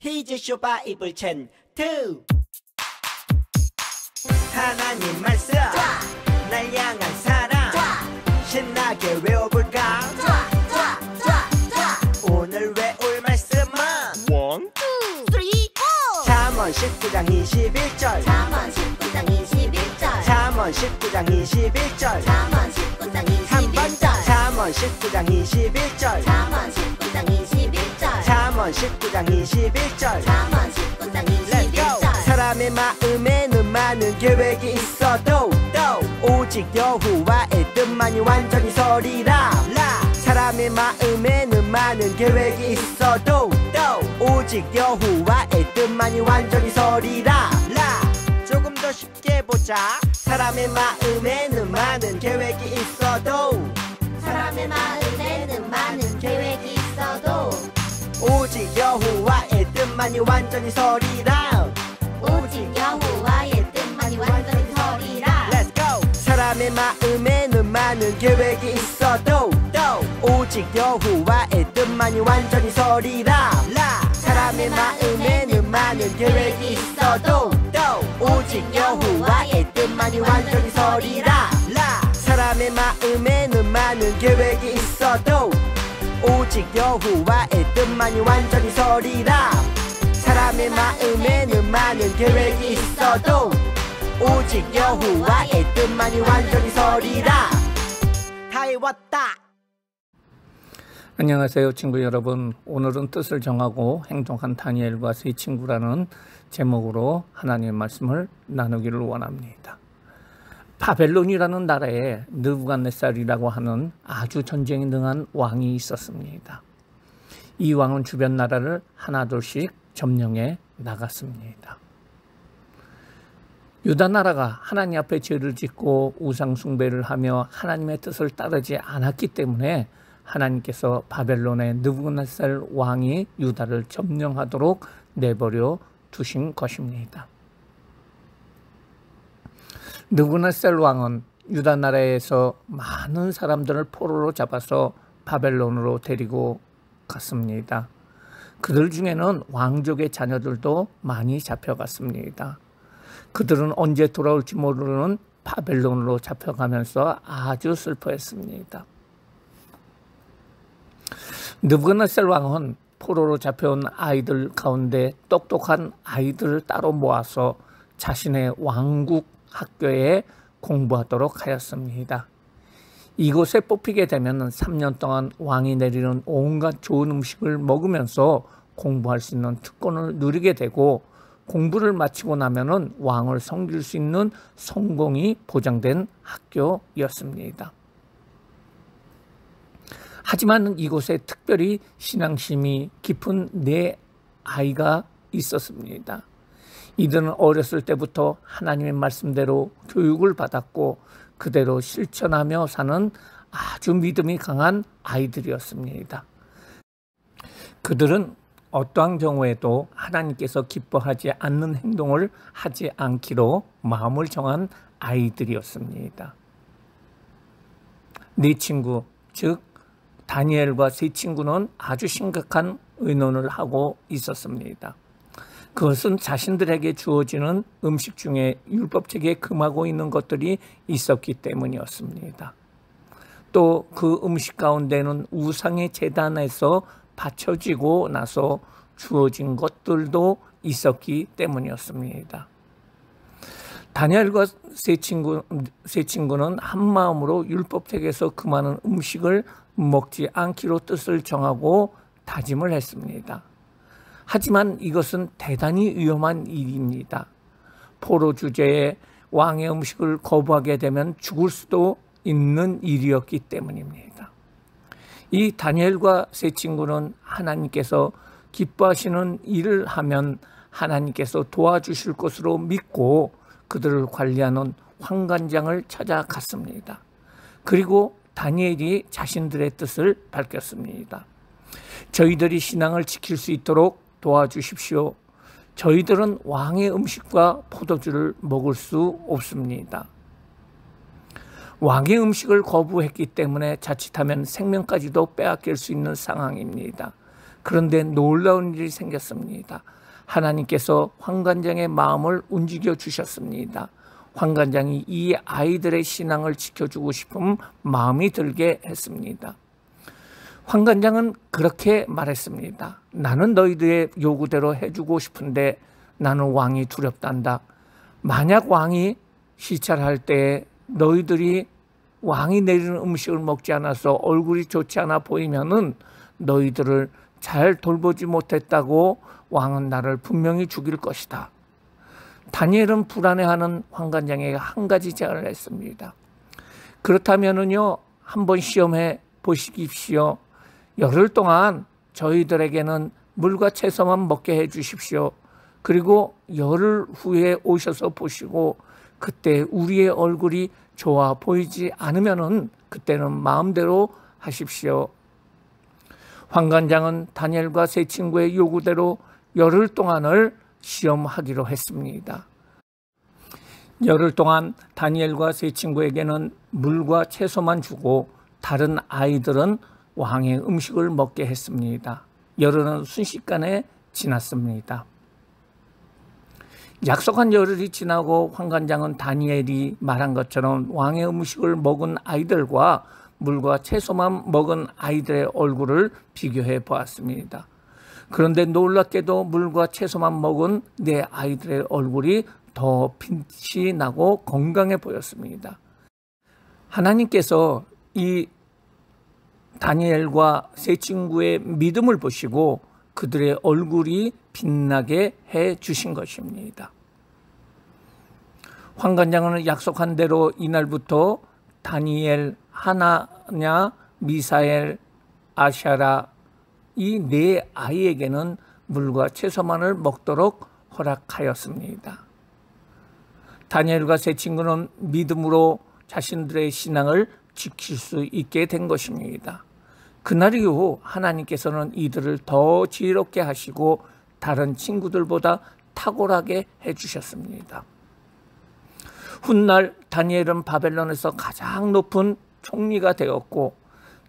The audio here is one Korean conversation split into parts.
히즈 쇼바이블 챈2 하나님 말씀 날 향한 사랑 신나게 외워볼까 오늘 외울 말씀은 1, 2, 3, 4 잠언 19장 21절 잠언 19장 21절 잠언 19장 21절 잠언 19장 21절 한 번 더 잠언 19장 21절 잠언 19장 21절 잠언 19장 21절 잠언 19장 21절 사람의 마음에는 많은 계획이 있어도 오직 여호와의 뜻만이 완전히 서리라 사람의 마음에는 많은 계획이 있어도 오직 여호와의 뜻만이 완전히 서리라 조금 더 쉽게 보자 사람의 마음에는 많은 계획이 있어도 사람의 마음에는 많은 계획이 있어도 오직 여호와의 뜻만이 완전히 서리라 오직 여호와의 뜻만이 완전히 서리라 Let's go 사람의 마음에는 많은 계획이 있어도 오직 여호와의 뜻만이 완전히 서리라 사람의 마음에는 많은 계획이 있어도 오직 여호와의 뜻만이 완전히 서리라 사람의 마음에는 많은 계획이 있어도 오직 여호와의 뜻만이 완전히 서리라 사람의 마음에는 많은 계획이 있어도 오직 여호와의 뜻만이 완전히 서리라 다 외웠다. 안녕하세요 친구 여러분. 오늘은 뜻을 정하고 행동한 다니엘과 세 친구라는 제목으로 하나님의 말씀을 나누기를 원합니다. 바벨론이라는 나라에 느부갓네살이라고 하는 아주 전쟁에 능한 왕이 있었습니다. 이 왕은 주변 나라를 하나둘씩 점령해 나갔습니다. 유다 나라가 하나님 앞에 죄를 짓고 우상 숭배를 하며 하나님의 뜻을 따르지 않았기 때문에 하나님께서 바벨론의 느부갓네살 왕이 유다를 점령하도록 내버려 두신 것입니다. 느부갓네살 왕은 유다 나라에서 많은 사람들을 포로로 잡아서 바벨론으로 데리고 갔습니다. 그들 중에는 왕족의 자녀들도 많이 잡혀갔습니다. 그들은 언제 돌아올지 모르는 바벨론으로 잡혀가면서 아주 슬퍼했습니다. 느부갓네살 왕은 포로로 잡혀온 아이들 가운데 똑똑한 아이들을 따로 모아서 자신의 왕국 학교에 공부하도록 하였습니다. 이곳에 뽑히게 되면 3년 동안 왕이 내리는 온갖 좋은 음식을 먹으면서 공부할 수 있는 특권을 누리게 되고 공부를 마치고 나면은 왕을 섬길 수 있는 성공이 보장된 학교였습니다. 하지만 이곳에 특별히 신앙심이 깊은 네 아이가 있었습니다. 이들은 어렸을 때부터 하나님의 말씀대로 교육을 받았고 그대로 실천하며 사는 아주 믿음이 강한 아이들이었습니다. 그들은 어떠한 경우에도 하나님께서 기뻐하지 않는 행동을 하지 않기로 마음을 정한 아이들이었습니다. 네 친구, 즉 다니엘과 세 친구는 아주 심각한 의논을 하고 있었습니다. 그것은 자신들에게 주어지는 음식 중에 율법책에 금하고 있는 것들이 있었기 때문이었습니다. 또 그 음식 가운데는 우상의 제단에서 바쳐지고 나서 주어진 것들도 있었기 때문이었습니다. 다니엘과 세 친구는 한마음으로 율법책에서 금하는 음식을 먹지 않기로 뜻을 정하고 다짐을 했습니다. 하지만 이것은 대단히 위험한 일입니다. 포로 주제에 왕의 음식을 거부하게 되면 죽을 수도 있는 일이었기 때문입니다. 이 다니엘과 세 친구는 하나님께서 기뻐하시는 일을 하면 하나님께서 도와주실 것으로 믿고 그들을 관리하는 환관장을 찾아갔습니다. 그리고 다니엘이 자신들의 뜻을 밝혔습니다. 저희들이 신앙을 지킬 수 있도록 도와주십시오. 저희들은 왕의 음식과 포도주를 먹을 수 없습니다. 왕의 음식을 거부했기 때문에 자칫하면 생명까지도 빼앗길 수 있는 상황입니다. 그런데 놀라운 일이 생겼습니다. 하나님께서 환관장의 마음을 움직여 주셨습니다. 환관장이 이 아이들의 신앙을 지켜주고 싶은 마음이 들게 했습니다. 환관장은 그렇게 말했습니다. 나는 너희들의 요구대로 해주고 싶은데 나는 왕이 두렵단다. 만약 왕이 시찰할 때에 너희들이 왕이 내리는 음식을 먹지 않아서 얼굴이 좋지 않아 보이면은 너희들을 잘 돌보지 못했다고 왕은 나를 분명히 죽일 것이다. 다니엘은 불안해하는 환관장에게 한 가지 제안을 했습니다. 그렇다면은요, 한번 시험해 보시십시오. 열흘 동안 저희들에게는 물과 채소만 먹게 해 주십시오. 그리고 열흘 후에 오셔서 보시고 그때 우리의 얼굴이 좋아 보이지 않으면은 그때는 마음대로 하십시오. 환관장은 다니엘과 세 친구의 요구대로 열흘 동안을 시험하기로 했습니다. 열흘 동안 다니엘과 세 친구에게는 물과 채소만 주고 다른 아이들은 왕의 음식을 먹게 했습니다. 열흘은 순식간에 지났습니다. 약속한 열흘이 지나고 환관장은 다니엘이 말한 것처럼 왕의 음식을 먹은 아이들과 물과 채소만 먹은 아이들의 얼굴을 비교해 보았습니다. 그런데 놀랍게도 물과 채소만 먹은 네 아이들의 얼굴이 더 빛이 나고 건강해 보였습니다. 하나님께서 이 다니엘과 세 친구의 믿음을 보시고 그들의 얼굴이 빛나게 해 주신 것입니다. 환관장은 약속한 대로 이날부터 다니엘, 하나냐, 미사엘, 아샤라 이 네 아이에게는 물과 채소만을 먹도록 허락하였습니다. 다니엘과 세 친구는 믿음으로 자신들의 신앙을 지킬 수 있게 된 것입니다. 그날 이후 하나님께서는 이들을 더 지혜롭게 하시고 다른 친구들보다 탁월하게 해주셨습니다. 훗날 다니엘은 바벨론에서 가장 높은 총리가 되었고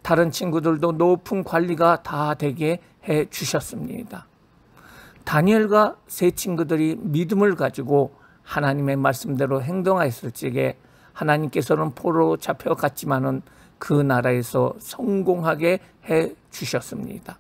다른 친구들도 높은 관리가 다 되게 해주셨습니다. 다니엘과 세 친구들이 믿음을 가지고 하나님의 말씀대로 행동하였을 적에 하나님께서는 포로로 잡혀갔지만은 그 나라에서 성공하게 해 주셨습니다.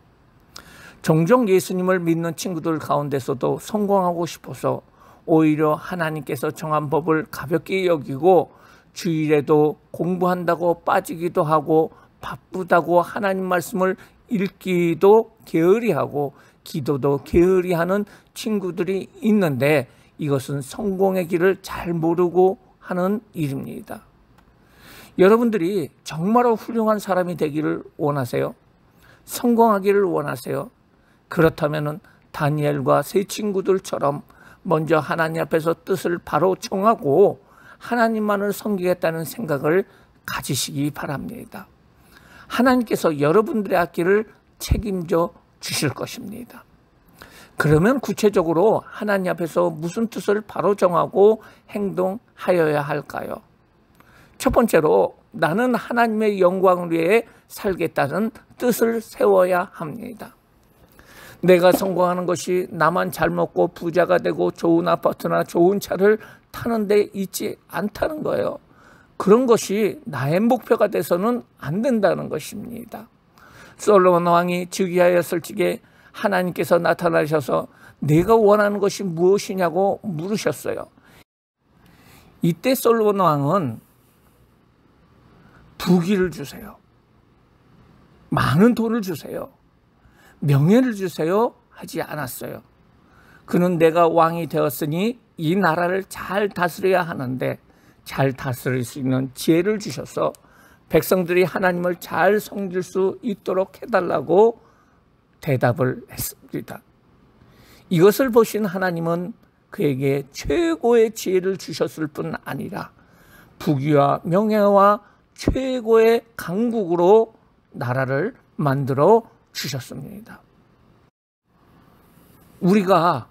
종종 예수님을 믿는 친구들 가운데서도 성공하고 싶어서 오히려 하나님께서 정한 법을 가볍게 여기고 주일에도 공부한다고 빠지기도 하고 바쁘다고 하나님 말씀을 읽기도 게으리하고 기도도 게으리하는 친구들이 있는데 이것은 성공의 길을 잘 모르고 하는 일입니다. 여러분들이 정말로 훌륭한 사람이 되기를 원하세요? 성공하기를 원하세요? 그렇다면 다니엘과 세 친구들처럼 먼저 하나님 앞에서 뜻을 바로 정하고 하나님만을 섬기겠다는 생각을 가지시기 바랍니다. 하나님께서 여러분들의 앞길을 책임져 주실 것입니다. 그러면 구체적으로 하나님 앞에서 무슨 뜻을 바로 정하고 행동하여야 할까요? 첫 번째로 나는 하나님의 영광을 위해 살겠다는 뜻을 세워야 합니다. 내가 성공하는 것이 나만 잘 먹고 부자가 되고 좋은 아파트나 좋은 차를 타는 데 있지 않다는 거예요. 그런 것이 나의 목표가 돼서는 안 된다는 것입니다. 솔로몬 왕이 즉위하였을 적에 하나님께서 나타나셔서 내가 원하는 것이 무엇이냐고 물으셨어요. 이때 솔로몬 왕은 부귀를 주세요. 많은 돈을 주세요. 명예를 주세요 하지 않았어요. 그는 내가 왕이 되었으니 이 나라를 잘 다스려야 하는데 잘 다스릴 수 있는 지혜를 주셔서 백성들이 하나님을 잘 섬길 수 있도록 해달라고 대답을 했습니다. 이것을 보신 하나님은 그에게 최고의 지혜를 주셨을 뿐 아니라 부귀와 명예와 최고의 강국으로 나라를 만들어 주셨습니다. 우리가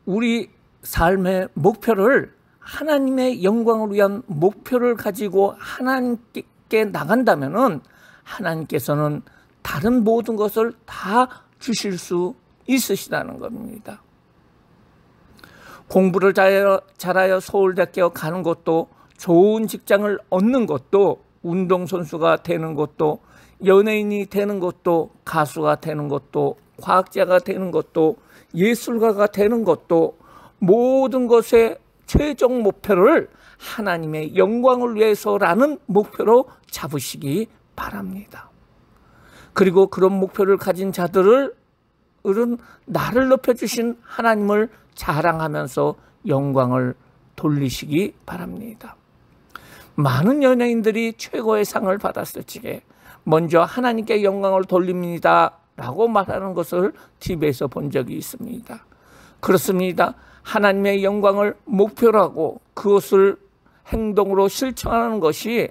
우리 삶의 목표를 하나님의 영광을 위한 목표를 가지고 하나님께 나간다면은 하나님께서는 다른 모든 것을 다 주실 수 있으시다는 겁니다. 공부를 잘하여 서울대학교 가는 것도, 좋은 직장을 얻는 것도, 운동선수가 되는 것도, 연예인이 되는 것도, 가수가 되는 것도, 과학자가 되는 것도, 예술가가 되는 것도, 모든 것의 최종 목표를 하나님의 영광을 위해서라는 목표로 잡으시기 바랍니다. 그리고 그런 목표를 가진 자들은 나를 높여주신 하나님을 자랑하면서 영광을 돌리시기 바랍니다. 많은 연예인들이 최고의 상을 받았을 적에 먼저 하나님께 영광을 돌립니다 라고 말하는 것을 TV에서 본 적이 있습니다. 그렇습니다. 하나님의 영광을 목표로 하고 그것을 행동으로 실천하는 것이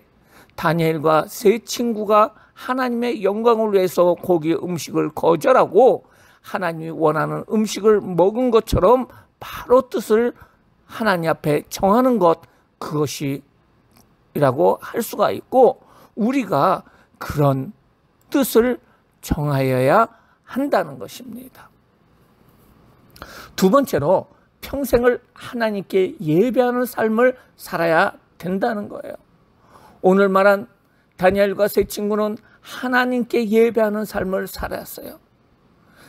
다니엘과 세 친구가 하나님의 영광을 위해서 고기 음식을 거절하고 하나님이 원하는 음식을 먹은 것처럼 바로 뜻을 하나님 앞에 정하는 것, 그것이라고 할 수가 있고, 우리가 그런 뜻을 정하여야 한다는 것입니다. 두 번째로, 평생을 하나님께 예배하는 삶을 살아야 된다는 거예요. 오늘 말한 다니엘과 세 친구는 하나님께 예배하는 삶을 살았어요.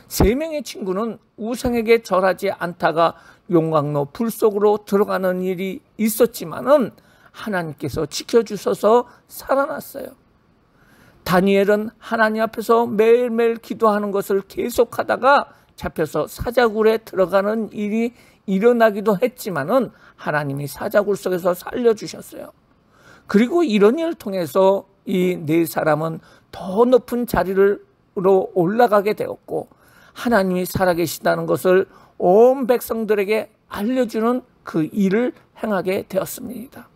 세 명의 친구는 우상에게 절하지 않다가 용광로 불 속으로 들어가는 일이 있었지만은 하나님께서 지켜주셔서 살아났어요. 다니엘은 하나님 앞에서 매일매일 기도하는 것을 계속하다가 잡혀서 사자굴에 들어가는 일이 일어나기도 했지만은 하나님이 사자굴 속에서 살려주셨어요. 그리고 이런 일을 통해서 이 네 사람은 더 높은 자리로 올라가게 되었고, 하나님이 살아계시다는 것을 온 백성들에게 알려주는 그 일을 행하게 되었습니다.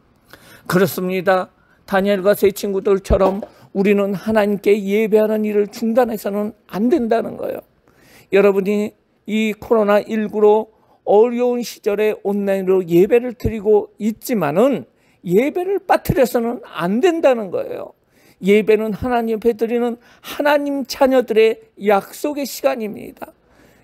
그렇습니다. 다니엘과 세 친구들처럼 우리는 하나님께 예배하는 일을 중단해서는 안 된다는 거예요. 여러분이 이 코로나19로 어려운 시절에 온라인으로 예배를 드리고 있지만은 예배를 빠뜨려서는 안 된다는 거예요. 예배는 하나님 앞에 드리는 하나님 자녀들의 약속의 시간입니다.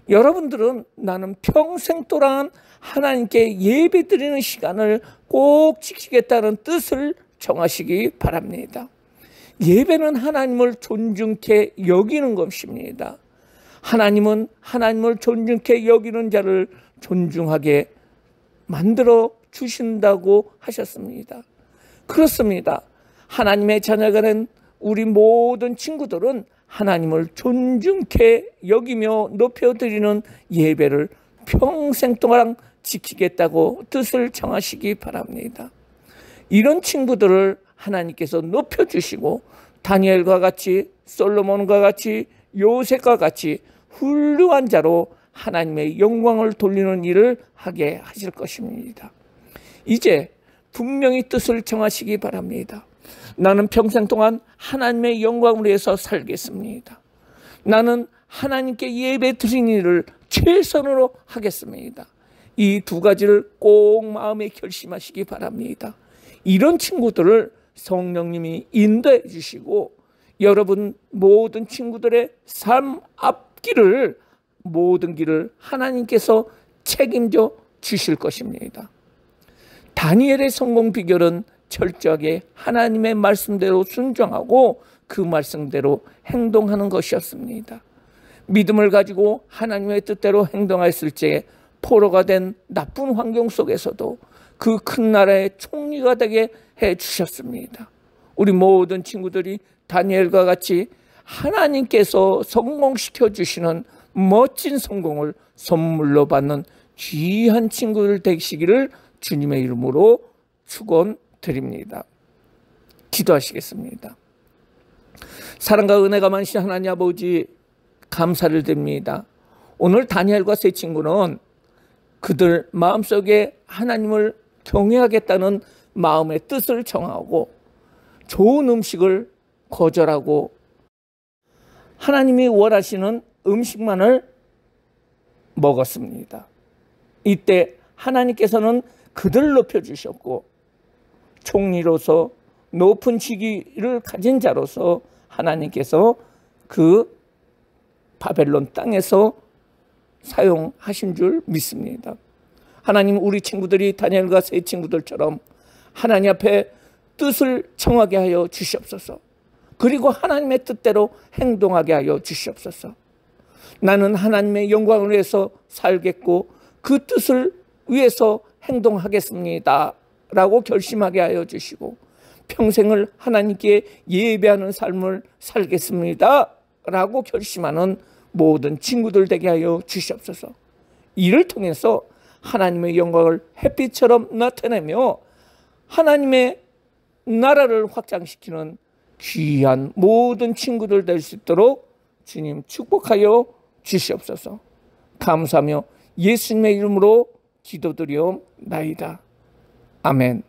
여러분들은 나는 평생 동안 하나님께 예배 드리는 시간을 꼭 지키겠다는 뜻을 정하시기 바랍니다. 예배는 하나님을 존중케 여기는 것입니다. 하나님은 하나님을 존중케 여기는 자를 존중하게 만들어 주신다고 하셨습니다. 그렇습니다. 하나님의 자녀가 된 우리 모든 친구들은 하나님을 존중케 여기며 높여드리는 예배를 평생 동안 지키겠다고 뜻을 정하시기 바랍니다. 이런 친구들을 하나님께서 높여주시고 다니엘과 같이, 솔로몬과 같이, 요셉과 같이 훌륭한 자로 하나님의 영광을 돌리는 일을 하게 하실 것입니다. 이제 분명히 뜻을 정하시기 바랍니다. 나는 평생 동안 하나님의 영광을 위해서 살겠습니다. 나는 하나님께 예배 드리는 일을 최선으로 하겠습니다. 이 두 가지를 꼭 마음에 결심하시기 바랍니다. 이런 친구들을 성령님이 인도해 주시고 여러분 모든 친구들의 삶 앞길을, 모든 길을 하나님께서 책임져 주실 것입니다. 다니엘의 성공 비결은 철저하게 하나님의 말씀대로 순종하고 그 말씀대로 행동하는 것이었습니다. 믿음을 가지고 하나님의 뜻대로 행동했을 때 포로가 된 나쁜 환경 속에서도 그 큰 나라의 총리가 되게 해주셨습니다. 우리 모든 친구들이 다니엘과 같이 하나님께서 성공시켜 주시는 멋진 성공을 선물로 받는 귀한 친구들 되시기를 주님의 이름으로 축원드립니다. 기도하시겠습니다. 사랑과 은혜가 많으신 하나님 아버지, 감사를 드립니다. 오늘 다니엘과 세 친구는 그들 마음속에 하나님을 경외하겠다는 마음의 뜻을 정하고 좋은 음식을 거절하고 하나님이 원하시는 음식만을 먹었습니다. 이때 하나님께서는 그들을 높여주셨고 총리로서 높은 직위를 가진 자로서 하나님께서 그 바벨론 땅에서 사용하신 줄 믿습니다. 하나님, 우리 친구들이 다니엘과 세 친구들처럼 하나님 앞에 뜻을 정하게 하여 주시옵소서. 그리고 하나님의 뜻대로 행동하게 하여 주시옵소서. 나는 하나님의 영광을 위해서 살겠고 그 뜻을 위해서 행동하겠습니다 라고 결심하게 하여 주시고, 평생을 하나님께 예배하는 삶을 살겠습니다 라고 결심하는 모든 친구들 되게 하여 주시옵소서. 이를 통해서 하나님의 영광을 햇빛처럼 나타내며 하나님의 나라를 확장시키는 귀한 모든 친구들 될 수 있도록 주님 축복하여 주시옵소서. 감사하며 예수님의 이름으로 기도드리옵나이다. 아멘.